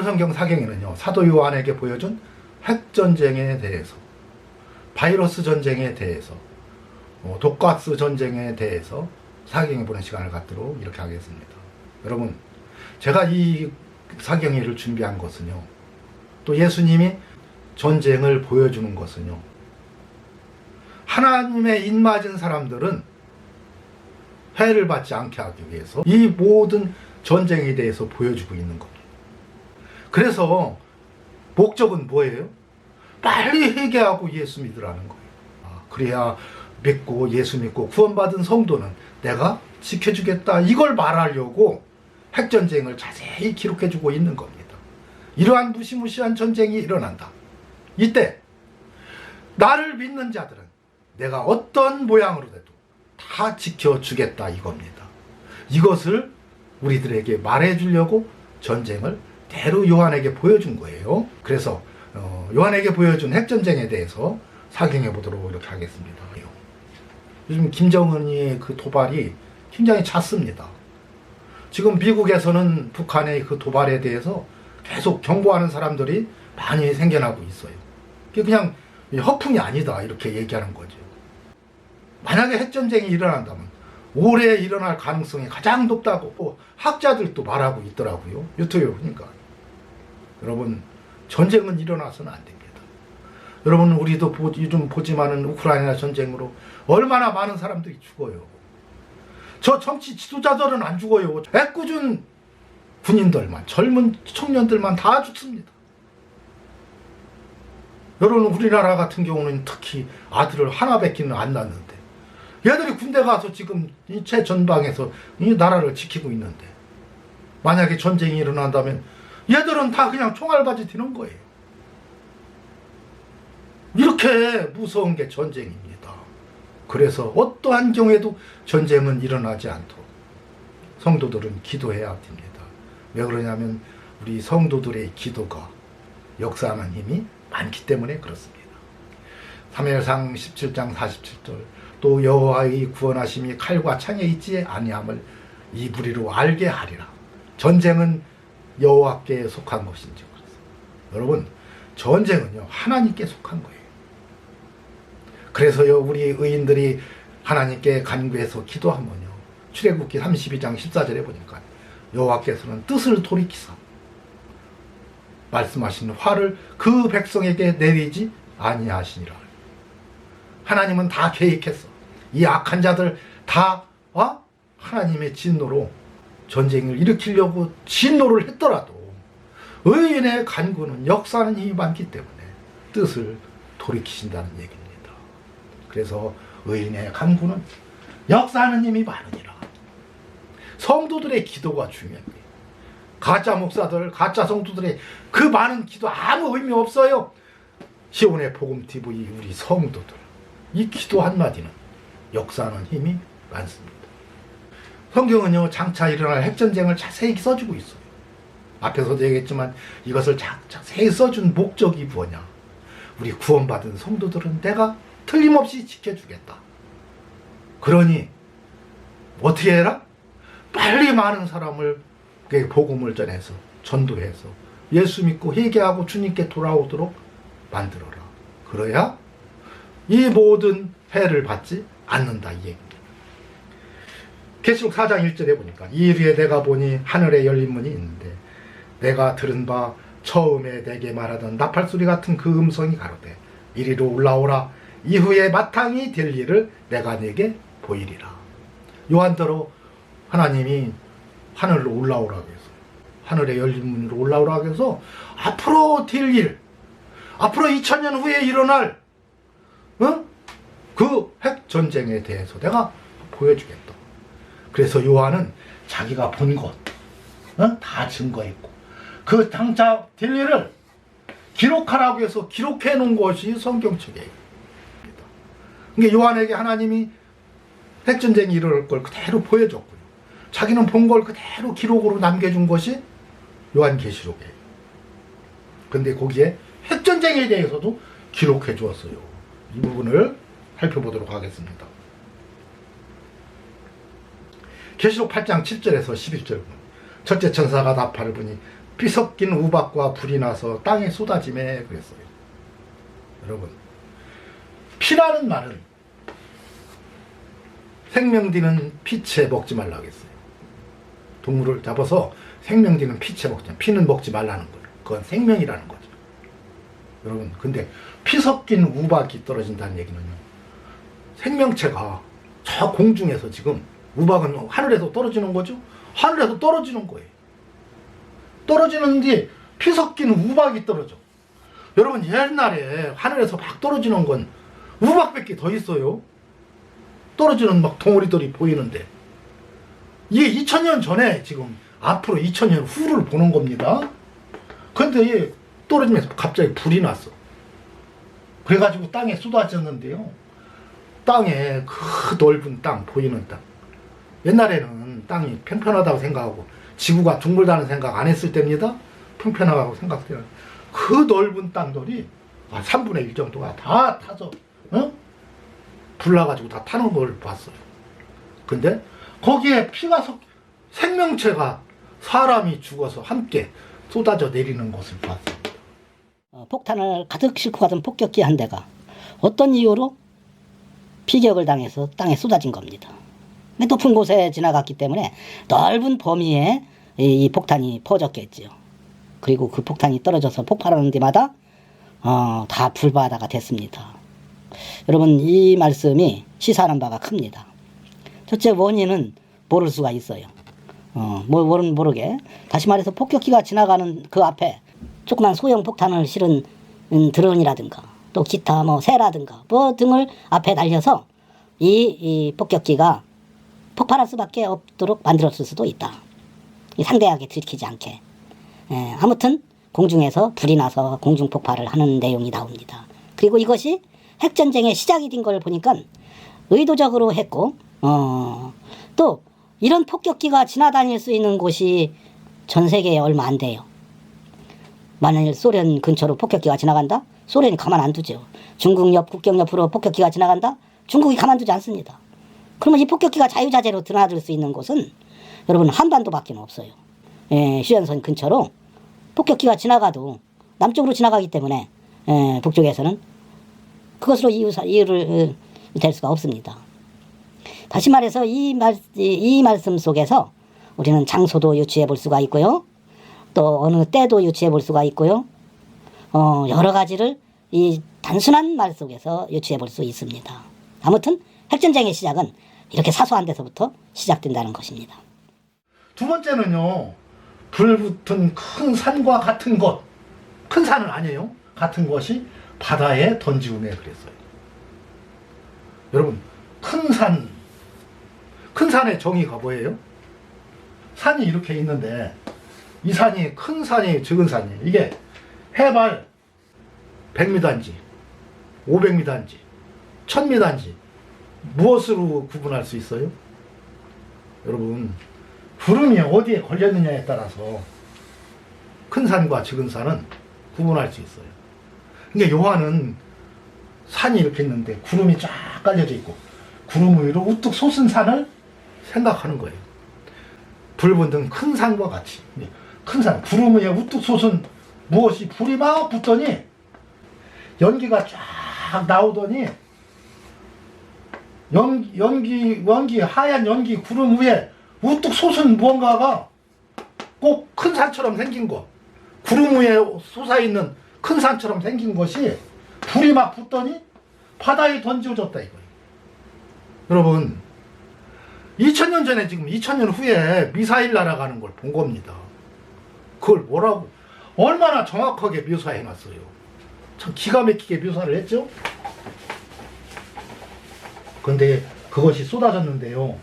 성경 사경에는요, 사도 요한에게 보여준 핵전쟁에 대해서, 바이러스 전쟁에 대해서, 독가스 전쟁에 대해서 사경에 보는 시간을 갖도록 이렇게 하겠습니다. 여러분, 제가 이 사경회를 준비한 것은요, 또 예수님이 전쟁을 보여주는 것은요, 하나님의 입맞은 사람들은 해를 받지 않게 하기 위해서 이 모든 전쟁에 대해서 보여주고 있는 겁니다. 그래서 목적은 뭐예요? 빨리 회개하고 예수 믿으라는 거예요. 그래야 믿고 예수 믿고 구원받은 성도는 내가 지켜주겠다, 이걸 말하려고 핵전쟁을 자세히 기록해주고 있는 겁니다. 이러한 무시무시한 전쟁이 일어난다. 이때 나를 믿는 자들은 내가 어떤 모양으로 돼도 다 지켜주겠다, 이겁니다. 이것을 우리들에게 말해주려고 전쟁을 대로 요한에게 보여준 거예요. 그래서 요한에게 보여준 핵전쟁에 대해서 사경해 보도록 이렇게 하겠습니다. 요즘 김정은이 그 도발이 굉장히 잦습니다. 지금 미국에서는 북한의 그 도발에 대해서 계속 경고하는 사람들이 많이 생겨나고 있어요. 그게 그냥 허풍이 아니다, 이렇게 얘기하는 거죠. 만약에 핵전쟁이 일어난다면 올해 일어날 가능성이 가장 높다고 학자들도 말하고 있더라고요. 유튜브에 보니까. 여러분, 전쟁은 일어나서는 안 됩니다. 여러분, 우리도 요즘 보지만은 우크라이나 전쟁으로 얼마나 많은 사람들이 죽어요. 저 정치 지도자들은 안 죽어요. 애꿎은 군인들만, 젊은 청년들만 다 죽습니다. 여러분, 우리나라 같은 경우는 특히 아들을 하나밖에는 안 낳는데 얘들이 군대 가서 지금 최전방에서 이 나라를 지키고 있는데, 만약에 전쟁이 일어난다면 얘들은 다 그냥 총알바지 되는 거예요. 이렇게 무서운 게 전쟁입니다. 그래서 어떠한 경우에도 전쟁은 일어나지 않도록 성도들은 기도해야 됩니다. 왜 그러냐면 우리 성도들의 기도가 역사하는 힘이 많기 때문에 그렇습니다. 사무엘상 17장 47절, 또 여호와의 구원하심이 칼과 창에 있지 아니함을 이 무리로 알게 하리라. 전쟁은 여호와께 속한 것인지. 여러분, 전쟁은요 하나님께 속한 거예요. 그래서요 우리 의인들이 하나님께 간구해서 기도하면요, 출애굽기 32장 14절에 보니까 여호와께서는 뜻을 돌이키사 말씀하신 화를 그 백성에게 내리지 아니하시니라. 하나님은 다 계획했어. 이 악한 자들 다 하나님의 진노로 전쟁을 일으키려고 진노를 했더라도 의인의 간구는 역사하는 힘이 많기 때문에 뜻을 돌이키신다는 얘기입니다. 그래서 의인의 간구는 역사하는 힘이 많으니라. 성도들의 기도가 중요합니다. 가짜 목사들, 가짜 성도들의 그 많은 기도 아무 의미 없어요. 시온의 복음TV 우리 성도들, 이 기도 한마디는 역사하는 힘이 많습니다. 성경은요 장차 일어날 핵전쟁을 자세히 써주고 있어요. 앞에서도 얘기했지만 이것을 자세히 써준 목적이 뭐냐, 우리 구원받은 성도들은 내가 틀림없이 지켜주겠다. 그러니 어떻게 해라? 빨리 많은 사람을 복음을 전해서 전도해서 예수 믿고 회개하고 주님께 돌아오도록 만들어라. 그래야 이 모든 해를 받지 않는다, 이 얘기입니다. 계시록 4장 1절에 보니까 이후에 내가 보니 하늘에 열린 문이 있는데 내가 들은 바 처음에 내게 말하던 나팔소리 같은 그 음성이 가로되 이리로 올라오라. 이후에 마땅히 될 일을 내가 내게 보이리라. 요한더러 하나님이 하늘로 올라오라고 해서, 하늘에 열린 문으로 올라오라고 해서 앞으로 될 일, 앞으로 2000년 후에 일어날 그 핵전쟁에 대해서 내가 보여주겠다. 그래서 요한은 자기가 본 것 다 증거했고 그 당차 될 일을 기록하라고 해서 기록해 놓은 것이 성경책이에요. 그러니까 요한에게 하나님이 핵전쟁이 일어날 걸 그대로 보여줬고요. 자기는 본 걸 그대로 기록으로 남겨준 것이 요한계시록이에요. 근데 거기에 핵전쟁에 대해서도 기록해 주었어요. 이 부분을 살펴보도록 하겠습니다. 계시록 8장 7절에서 11절, 첫째 천사가 나팔을 부니 피 섞인 우박과 불이 나서 땅에 쏟아지매 그랬어요. 여러분, 피라는 말은 생명디는 피채 먹지 말라고 했어요. 동물을 잡아서 생명디는 피채 먹지 말라. 피는 먹지 말라는 거예요. 그건 생명이라는 거죠. 여러분, 근데 피 섞인 우박이 떨어진다는 얘기는요, 생명체가 저 공중에서 지금, 우박은 하늘에서 떨어지는 거죠. 하늘에서 떨어지는 거예요. 떨어지는데 피 섞인 우박이 떨어져. 여러분, 옛날에 하늘에서 막 떨어지는 건 우박밖에 더 있어요. 떨어지는 막 덩어리들이 보이는데, 이게 2000년 전에 지금 앞으로 2000년 후를 보는 겁니다. 근데 떨어지면서 갑자기 불이 났어. 그래가지고 땅에 쏟아졌는데요, 땅에 그 넓은 땅, 보이는 땅, 옛날에는 땅이 평평하다고 생각하고 지구가 둥글다는 생각 안 했을 때입니다. 평평하다고 생각해요. 그 넓은 땅들이 3분의 1 정도가 다 타서 불나가지고 다 타는 걸 봤어요. 근데 거기에 피가 생명체가 사람이 죽어서 함께 쏟아져 내리는 것을 봤습니다. 폭탄을 가득 싣고 가던 폭격기 한 대가 어떤 이유로 피격을 당해서 땅에 쏟아진 겁니다. 높은 곳에 지나갔기 때문에 넓은 범위에 이 폭탄이 퍼졌겠죠. 그리고 그 폭탄이 떨어져서 폭발하는 데마다 다 불바다가 됐습니다. 여러분, 이 말씀이 시사하는 바가 큽니다. 첫째, 원인은 모를 수가 있어요. 모르게, 다시 말해서 폭격기가 지나가는 그 앞에 조그만 소형 폭탄을 실은 드론이라든가 또 기타 새라든가 등을 앞에 날려서 이 폭격기가 폭발할 수밖에 없도록 만들었을 수도 있다. 상대하게 들키지 않게. 아무튼 공중에서 불이 나서 공중 폭발을 하는 내용이 나옵니다. 그리고 이것이 핵전쟁의 시작이 된 걸 보니까 의도적으로 했고, 또 이런 폭격기가 지나다닐 수 있는 곳이 전 세계에 얼마 안 돼요. 만일 소련 근처로 폭격기가 지나간다? 소련이 가만 안 두죠. 중국 국경 옆으로 폭격기가 지나간다? 중국이 가만두지 않습니다. 그러면 이 폭격기가 자유자재로 드나들 수 있는 곳은 여러분 한반도밖에 없어요. 휴전선 근처로 폭격기가 지나가도 남쪽으로 지나가기 때문에 북쪽에서는 그것으로 이유를 될 수가 없습니다. 다시 말해서 이 말씀 속에서 우리는 장소도 유추해 볼 수가 있고요. 또 어느 때도 유추해 볼 수가 있고요. 여러 가지를 이 단순한 말 속에서 유추해 볼 수 있습니다. 아무튼 핵전쟁의 시작은 이렇게 사소한 데서부터 시작된다는 것입니다. 두 번째는요, 불 붙은 큰 산과 같은 것, 큰 산은 아니에요. 같은 것이 바다에 던지우매 그랬어요. 여러분, 큰 산의 정의가 뭐예요? 산이 이렇게 있는데 이 산이 큰 산이 적은 산이에요. 이게 해발 100m인지 500m인지 1000m인지 무엇으로 구분할 수 있어요? 여러분, 구름이 어디에 걸렸느냐에 따라서 큰 산과 적은 산은 구분할 수 있어요. 그러니까 요한은 산이 이렇게 있는데 구름이 쫙 깔려져 있고 구름 위로 우뚝 솟은 산을 생각하는 거예요. 불 붙은 큰 산과 같이, 큰 산, 구름 위에 우뚝 솟은 무엇이 불이 막 붙더니 연기가 쫙 나오더니 연기 하얀 연기 구름 위에 우뚝 솟은 무언가가 꼭 큰 산처럼 생긴 것, 구름 위에 솟아있는 큰 산처럼 생긴 것이 불이 막 붙더니 바다에 던져졌다 이거예요. 여러분, 2000년 전에 지금 2000년 후에 미사일 날아가는 걸 본 겁니다. 그걸 뭐라고 얼마나 정확하게 묘사해놨어요. 참 기가 막히게 묘사를 했죠. 근데 그것이 쏟아졌는데요,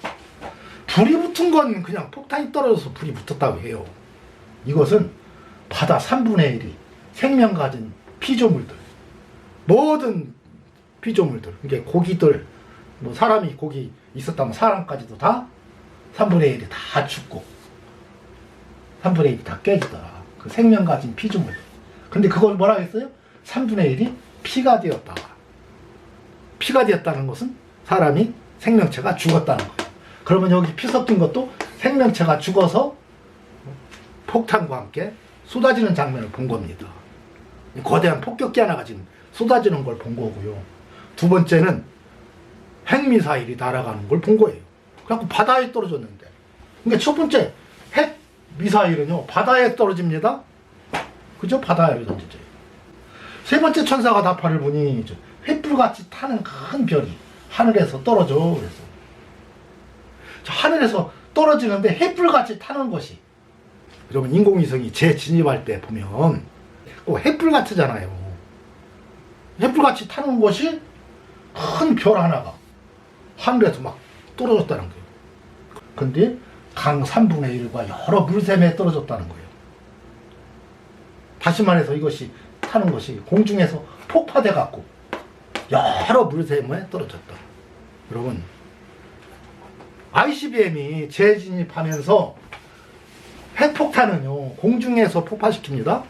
불이 붙은 건 그냥 폭탄이 떨어져서 불이 붙었다고 해요. 이것은 바다 3분의 1이 생명 가진 피조물들, 모든 피조물들, 이게 고기들, 사람이 고기 있었다면 사람까지도 다 3분의 1이 다 죽고 3분의 1이 다 깨지더라. 그 생명 가진 피조물들. 근데 그걸 뭐라 했어요? 3분의 1이 피가 되었다. 피가 되었다는 것은 사람이 생명체가 죽었다는 거예요. 그러면 여기 피 섞인 것도 생명체가 죽어서 폭탄과 함께 쏟아지는 장면을 본 겁니다. 거대한 폭격기 하나가 지금 쏟아지는 걸 본 거고요. 두 번째는 핵미사일이 날아가는 걸 본 거예요. 그래갖고 바다에 떨어졌는데. 그러니까 첫 번째 핵미사일은요, 바다에 떨어집니다. 그죠? 바다에 던지죠. 세 번째 천사가 나팔을 보니 횃불같이 타는 큰 별이 하늘에서 떨어져. 그래서 하늘에서 떨어지는데 횃불같이 타는 것이, 여러분 인공위성이 재진입할 때 보면 꼭 횃불 같잖아요. 횃불같이 타는 것이 큰 별 하나가 하늘에서 막 떨어졌다는 거예요. 근데 강 3분의 1과 여러 물샘에 떨어졌다는 거예요. 다시 말해서 이것이 타는 것이 공중에서 폭파돼 갖고 여러 물샘에 떨어졌다. 여러분, ICBM이 재진입하면서 핵폭탄은요, 공중에서 폭파시킵니다.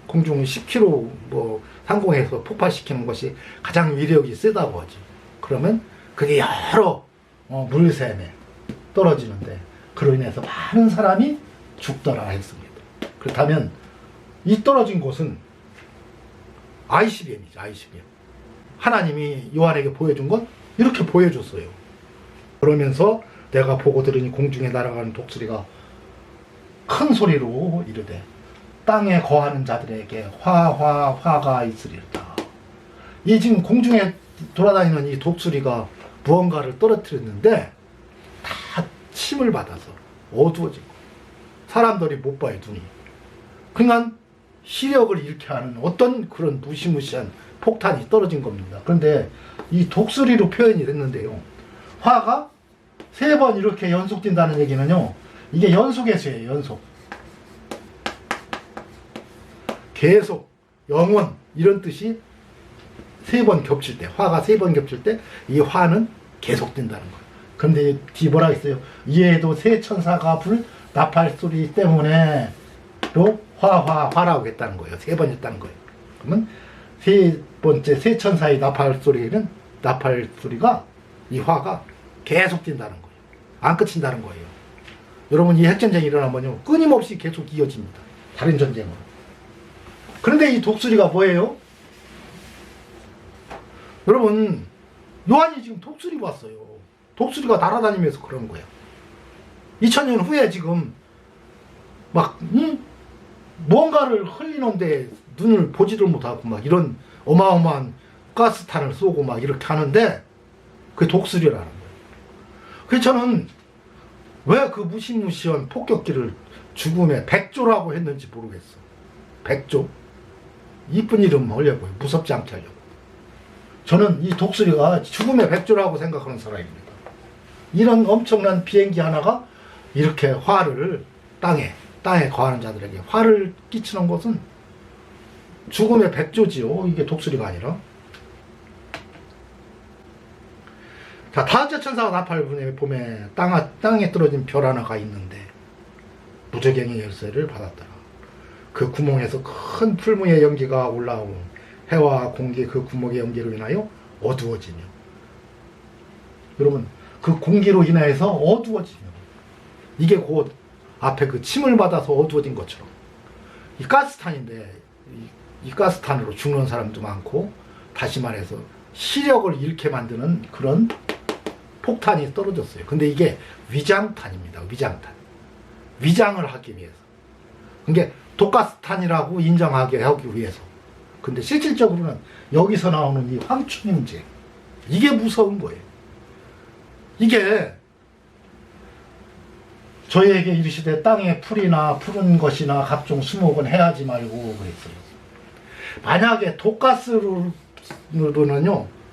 공중 10km 상공에서 폭파시키는 것이 가장 위력이 세다고 하죠. 그러면 그게 여러 물샘에 떨어지는데 그로 인해서 많은 사람이 죽더라 했습니다. 그렇다면 이 떨어진 곳은 ICBM이죠. ICBM. 하나님이 요한에게 보여준 건 이렇게 보여줬어요. 그러면서 내가 보고 들으니 공중에 날아가는 독수리가 큰 소리로 이르되 땅에 거하는 자들에게 화가 있으리로다. 이 지금 공중에 돌아다니는 이 독수리가 무언가를 떨어뜨렸는데 다 침을 받아서 어두워지고 사람들이 못 봐요, 눈이. 그러니까 시력을 잃게 하는 어떤 그런 무시무시한 폭탄이 떨어진 겁니다. 그런데 이 독수리로 표현이 됐는데요, 화가 3번 이렇게 연속된다는 얘기는요, 이게 연속의 수예요. 연속. 계속, 영원 이런 뜻이 3번 겹칠 때, 화가 3번 겹칠 때 이 화는 계속된다는 거예요. 그런데 뒤 뭐라 했어요? 이에도 세 천사가 불 나팔 소리 때문에 또 화라고 했다는 거예요. 3번 했다는 거예요. 그러면 세 번째 세 천사의 나팔 소리가 이 화가 계속된다는 거예요. 안 끝인다는 거예요. 여러분, 이 핵전쟁이 일어나면요, 끊임없이 계속 이어집니다. 다른 전쟁으로. 그런데 이 독수리가 뭐예요? 여러분, 요한이 지금 독수리 봤어요. 독수리가 날아다니면서 그런 거예요. 2000년 후에 지금 막 뭔가를 흘리는데 눈을 보지도 못하고 막 이런 어마어마한 가스탄을 쏘고 막 이렇게 하는데 그게 독수리라는 거예요. 그래서 저는 왜 그 무시무시한 폭격기를 죽음의 백조라고 했는지 모르겠어. 백조? 이쁜 이름 하려고요. 무섭지 않게 하려고. 저는 이 독수리가 죽음의 백조라고 생각하는 사람입니다. 이런 엄청난 비행기 하나가 이렇게 화를 땅에 거하는 자들에게 화를 끼치는 것은 죽음의 백조지요. 이게 독수리가 아니라. 자, 다섯째 천사가 나팔 봄에 땅에 떨어진 별 하나가 있는데 무저갱의 열쇠를 받았더라. 그 구멍에서 큰 풀무의 연기가 올라오고 해와 공기 그 구멍의 연기로 인하여 어두워지며, 여러분, 그 공기로 인해서 어두워지며, 이게 곧 앞에 그 침을 받아서 어두워진 것처럼 이 가스탄인데 이 가스탄으로 죽는 사람도 많고, 다시 말해서 시력을 잃게 만드는 그런 폭탄이 떨어졌어요. 근데 이게 위장탄입니다. 위장탄. 위장을 하기 위해서. 그게 독가스탄이라고 인정하게 하기 위해서. 근데 실질적으로는 여기서 나오는 이 황충임제, 이게 무서운 거예요. 이게 저희에게 이르시되 땅에 풀이나 푸른 것이나 각종 수목은 해하지 말고 그랬어요. 만약에 독가스로는요,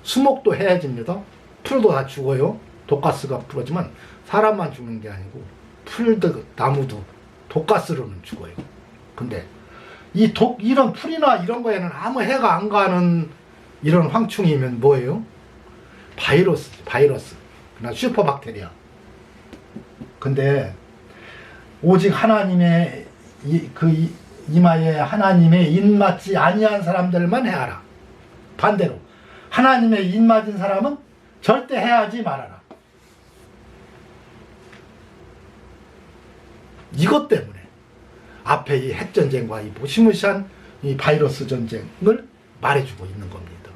수목도 해야집니다. 풀도 다 죽어요. 독가스가 풀어지면 사람만 죽는 게 아니고 풀도 나무도 독가스로는 죽어요. 근데 이런 풀이나 이런 거에는 아무 해가 안 가는 이런 황충이면 뭐예요? 바이러스. 그러나 슈퍼박테리아. 근데 오직 하나님의 이마에 하나님의 인맞지 아니한 사람들만 해하라. 반대로 하나님의 인맞은 사람은 절대 해하지 말아라. 이것 때문에 앞에 이 핵전쟁과 이 무시무시한 이 바이러스 전쟁을 말해주고 있는 겁니다.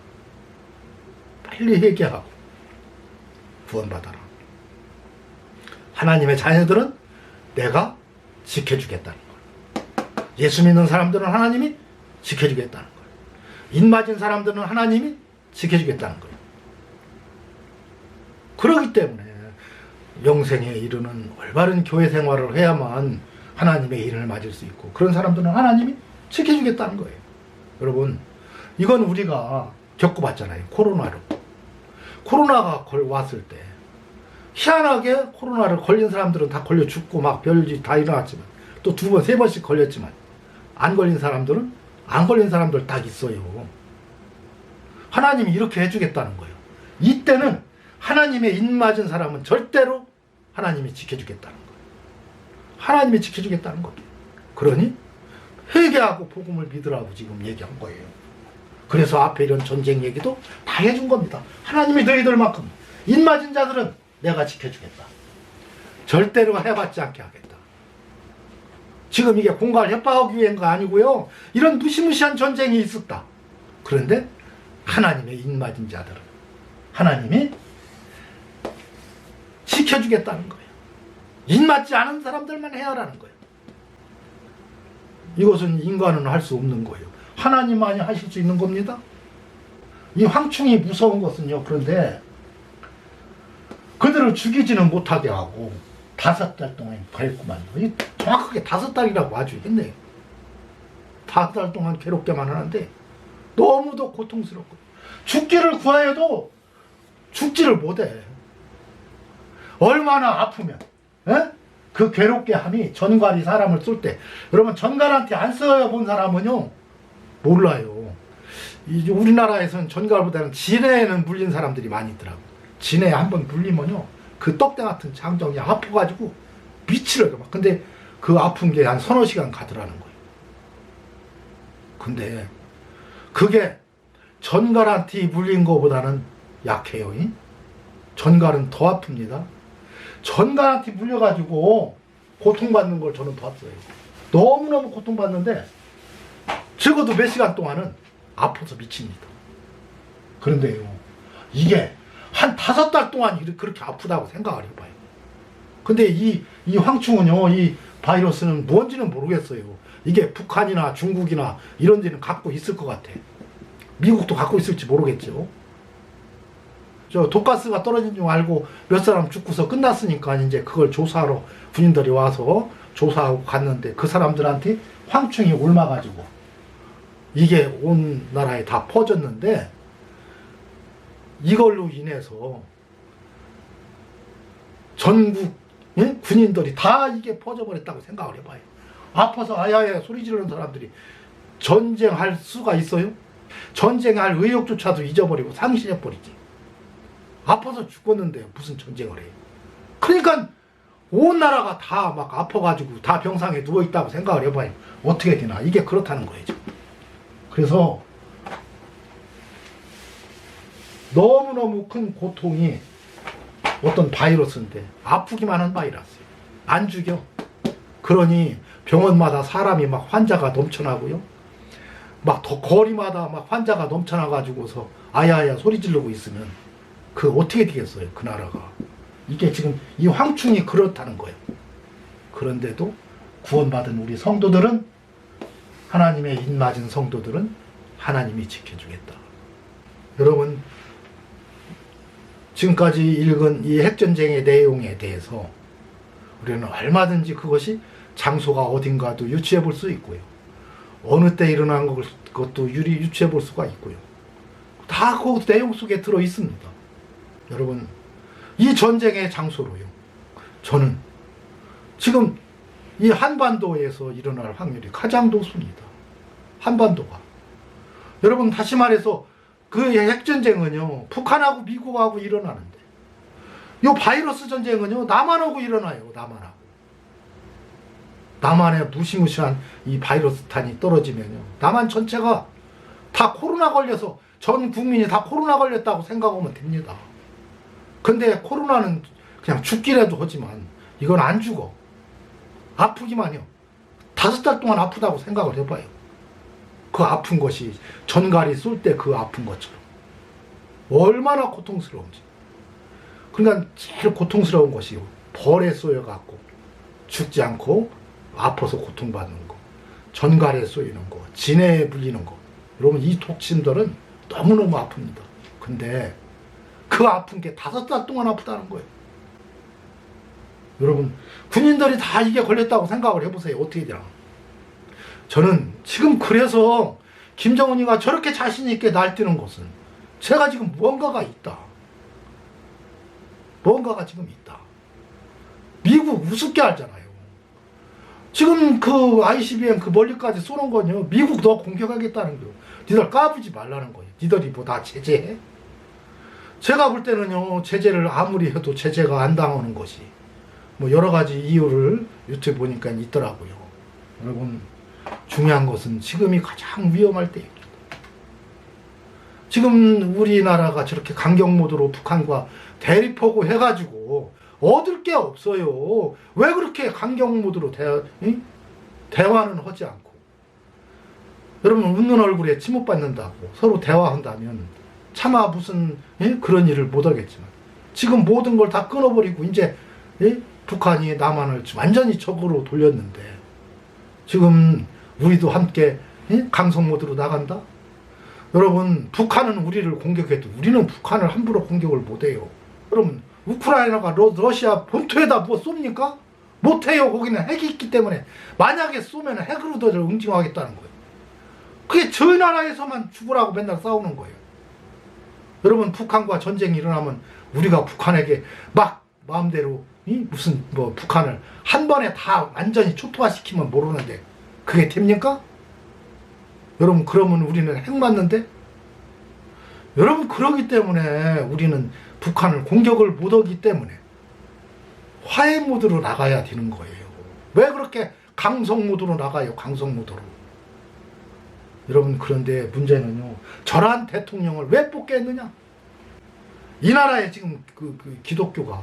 빨리 회개하고 구원받아라. 하나님의 자녀들은 내가 지켜주겠다는 거예요. 예수 믿는 사람들은 하나님이 지켜주겠다는 거예요. 입맞은 사람들은 하나님이 지켜주겠다는 거예요. 그렇기 때문에 영생에 이르는 올바른 교회 생활을 해야만 하나님의 인을 맞을 수 있고, 그런 사람들은 하나님이 지켜주겠다는 거예요. 여러분, 이건 우리가 겪어봤잖아요. 코로나가 왔을 때 희한하게 코로나를 걸린 사람들은 다 걸려 죽고 막 별짓 다 일어났지만, 또 2번, 3번씩 걸렸지만 안 걸린 사람들은 안 걸린 사람들 딱 있어요. 하나님이 이렇게 해주겠다는 거예요. 이때는 하나님의 인 맞은 사람은 절대로 하나님이 지켜주겠다는 거예요. 하나님이 지켜주겠다는 거예요. 그러니 회개하고 복음을 믿으라고 지금 얘기한 거예요. 그래서 앞에 이런 전쟁 얘기도 다 해준 겁니다. 하나님이 너희들만큼 인 맞은 자들은 내가 지켜주겠다. 절대로 해봤지 않게 하겠다. 지금 이게 공갈 협박하기 위한가 아니고요. 이런 무시무시한 전쟁이 있었다. 그런데 하나님의 인 맞은 자들은 하나님이 지켜주겠다는 거예요. 인 맞지 않은 사람들만 해야 하라는 거예요. 이것은 인간은 할 수 없는 거예요. 하나님만이 하실 수 있는 겁니다. 이 황충이 무서운 것은요, 그런데 그들을 죽이지는 못하게 하고 5달 동안 괴롭구만요. 정확하게 5달이라고 아주 했네요. 5달 동안 괴롭게만 하는데 너무도 고통스럽고, 죽기를 구하여도 죽지를 못해. 얼마나 아프면, 에? 그 괴롭게 함이 전갈이 사람을 쏠 때, 여러분 전갈한테 안 써본 사람은요 몰라요. 이제 우리나라에서는 전갈보다는 진해에는 물린 사람들이 많이 있더라고. 진해에 한번 물리면요 그 떡대 같은 장정이 아파가지고 미치려고 막. 근데 그 아픈 게 한 3-4시간 가더라는 거예요. 근데 그게 전갈한테 물린 거보다는 약해요. 전갈은 더 아픕니다. 전갈한테 물려가지고 고통받는 걸 저는 봤어요. 너무너무 고통받는데 적어도 몇 시간 동안은 아파서 미칩니다. 그런데요, 이게 한 5달 동안 그렇게 아프다고 생각을 해봐요. 근데 이 황충은요, 이 바이러스는 뭔지는 모르겠어요. 이게 북한이나 중국이나 이런 데는 갖고 있을 것 같아. 미국도 갖고 있을지 모르겠죠. 저 독가스가 떨어진 줄 알고 몇 사람 죽고서 끝났으니까 이제 그걸 조사하러 군인들이 와서 조사하고 갔는데, 그 사람들한테 황충이 옮아가지고 이게 온 나라에 다 퍼졌는데, 이걸로 인해서 전국 군인들이 다 이게 퍼져버렸다고 생각을 해봐요. 아파서 아야야 소리 지르는 사람들이 전쟁할 수가 있어요? 전쟁할 의욕조차도 잊어버리고 상실해버리지. 아파서 죽었는데 무슨 전쟁을 해요? 그러니까 온 나라가 다 막 아파가지고 다 병상에 누워있다고 생각을 해봐요. 어떻게 되나? 이게 그렇다는 거예요. 그래서 너무너무 큰 고통이 어떤 바이러스인데, 아프기만 한 바이러스예요. 안 죽여. 그러니 병원마다 사람이 막 환자가 넘쳐나고요, 막 더 거리마다 막 환자가 넘쳐나가지고서 아야야 소리 지르고 있으면 그 어떻게 되겠어요, 그 나라가. 이게 지금 이 황충이 그렇다는 거예요. 그런데도 구원받은 우리 성도들은, 하나님의 인 맞은 성도들은 하나님이 지켜주겠다. 여러분, 지금까지 읽은 이 핵전쟁의 내용에 대해서 우리는 얼마든지 그것이 장소가 어딘가도 유추해 볼 수 있고요, 어느 때 일어난 것도 유추해 볼 수가 있고요. 다 그 내용 속에 들어 있습니다. 여러분, 이 전쟁의 장소로요, 저는 지금 이 한반도에서 일어날 확률이 가장 높습니다. 한반도가. 여러분, 다시 말해서 그 핵전쟁은요 북한하고 미국하고 일어나는데, 이 바이러스 전쟁은요 남한하고 일어나요. 남한에 무시무시한 이 바이러스탄이 떨어지면요 남한 전체가 다 코로나 걸려서 전 국민이 다 코로나 걸렸다고 생각하면 됩니다. 근데 코로나는 그냥 죽기라도 하지만 이건 안 죽어. 아프기만요. 다 5달 동안 아프다고 생각을 해봐요. 그 아픈 것이 전갈이 쏠 때 그 아픈 것처럼 얼마나 고통스러운지. 그러니까 제일 고통스러운 것이 벌에 쏘여갖고 죽지 않고 아파서 고통받는 거, 전갈에 쏘이는 거, 진해에 물리는 거. 여러분, 이 독침들은 너무너무 아픕니다. 근데 그 아픈 게 5달 동안 아프다는 거예요. 여러분, 군인들이 다 이게 걸렸다고 생각을 해보세요. 어떻게 되나. 저는 지금 그래서 김정은이가 저렇게 자신 있게 날뛰는 것은 제가 지금 무언가가 있다. 뭔가가 지금 있다. 미국 우습게 알잖아요. 지금 그 ICBM 그 멀리까지 쏘는 거는요, 미국 너 공격하겠다는 거예요. 니들 까부지 말라는 거예요. 니들이 뭐 다 제재해? 제가 볼 때는요, 제재를 아무리 해도 제재가 안 당하는 것이 뭐 여러 가지 이유를 유튜브 보니까 있더라고요. 여러분, 중요한 것은 지금이 가장 위험할 때입니다. 지금 우리나라가 저렇게 강경 모드로 북한과 대립하고 해가지고 얻을 게 없어요. 왜 그렇게 강경 모드로 대화는 하지 않고. 여러분, 웃는 얼굴에 침 못 받는다고 서로 대화한다면 차마 무슨 그런 일을 못 하겠지만, 지금 모든 걸 다 끊어버리고 이제 북한이 남한을 완전히 적으로 돌렸는데, 지금 우리도 함께 강성 모드로 나간다? 여러분, 북한은 우리를 공격해도 우리는 북한을 함부로 공격을 못해요. 여러분, 우크라이나가 러시아 본토에다 뭐 쏩니까? 못해요. 거기는 핵이 있기 때문에. 만약에 쏘면 핵으로도 응징하겠다는 거예요. 그게 저희 나라에서만 죽으라고 맨날 싸우는 거예요. 여러분, 북한과 전쟁이 일어나면 우리가 북한에게 막 마음대로 무슨 뭐 북한을 한 번에 다 완전히 초토화시키면 모르는데 그게 됩니까? 여러분, 그러면 우리는 핵 맞는데? 여러분, 그러기 때문에 우리는 북한을 공격을 못하기 때문에 화해 모드로 나가야 되는 거예요. 왜 그렇게 강성 모드로 나가요? 강성 모드로. 여러분, 그런데 문제는요, 저러한 대통령을 왜 뽑게 했느냐? 이 나라에 지금 그 기독교가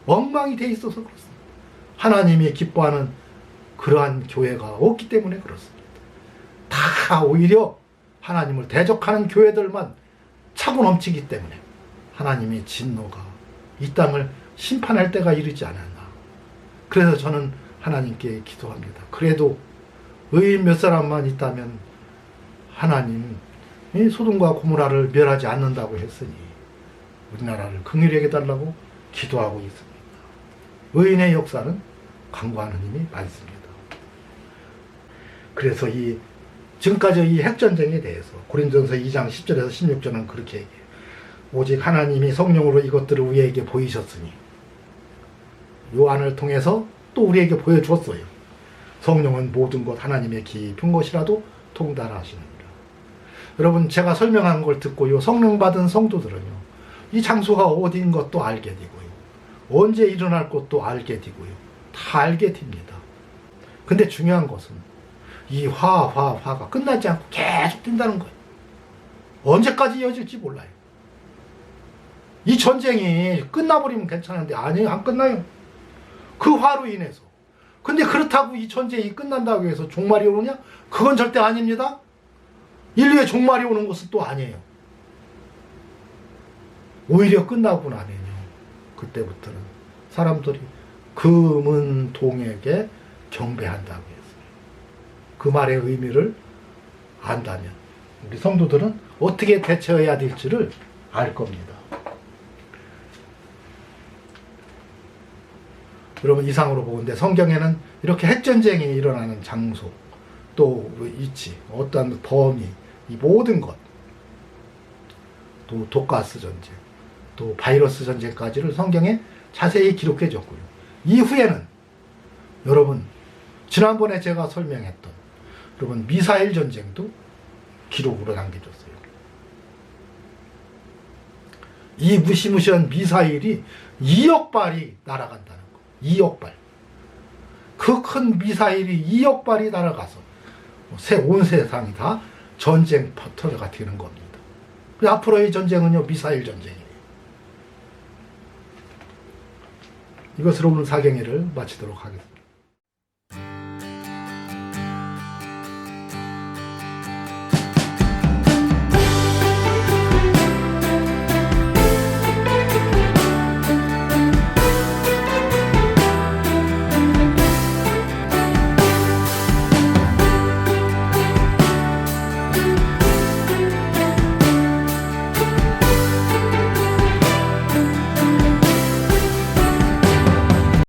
엉망이 돼 있어서 그렇습니다. 하나님이 기뻐하는 그러한 교회가 없기 때문에 그렇습니다. 다 오히려 하나님을 대적하는 교회들만 차고 넘치기 때문에 하나님의 진노가 이 땅을 심판할 때가 이르지 않았나. 그래서 저는 하나님께 기도합니다. 그래도 의인 몇 사람만 있다면 하나님 소돔과 고모라를 멸하지 않는다고 했으니 우리나라를 긍휼히 해달라고 기도하고 있습니다. 의인의 역사는 강구하는 힘이 많습니다. 그래서 지금까지 이 핵전쟁에 대해서 고린도전서 2장 10절에서 16절은 그렇게 얘기해요. 오직 하나님이 성령으로 이것들을 우리에게 보이셨으니, 요한을 통해서 또 우리에게 보여주었어요. 성령은 모든 것 하나님의 깊은 것이라도 통달하시느니라. 여러분, 제가 설명한 걸 듣고 요 성령 받은 성도들은요, 이 장소가 어디인 것도 알게 되고요, 언제 일어날 것도 알게 되고요, 다 알게 됩니다. 근데 중요한 것은 이 화가 끝나지 않고 계속 된다는 거예요. 언제까지 이어질지 몰라요. 이 전쟁이 끝나버리면 괜찮은데 아니에요. 안 끝나요. 그 화로 인해서. 근데 그렇다고 이 전쟁이 끝난다고 해서 종말이 오느냐? 그건 절대 아닙니다. 인류의 종말이 오는 것은 또 아니에요. 오히려 끝나고 나면요, 그때부터는 사람들이 금은동에게 경배한다고 했어요. 그 말의 의미를 안다면 우리 성도들은 어떻게 대처해야 될지를 알 겁니다. 여러분, 이상으로 보건대 성경에는 이렇게 핵전쟁이 일어나는 장소, 또 위치, 어떤 범위, 이 모든 것, 또 독가스 전쟁, 또 바이러스 전쟁까지를 성경에 자세히 기록해 줬고요. 이후에는 여러분, 지난번에 제가 설명했던 여러분 미사일 전쟁도 기록으로 남겨줬어요. 이 무시무시한 미사일이 2억 발이 날아간다는 거. 2억 발. 그 큰 미사일이 2억 발이 날아가서 온 세상이 다 전쟁 터터가 되는 겁니다. 앞으로의 전쟁은요, 미사일 전쟁이에요. 이것으로 오늘 사경회를 마치도록 하겠습니다.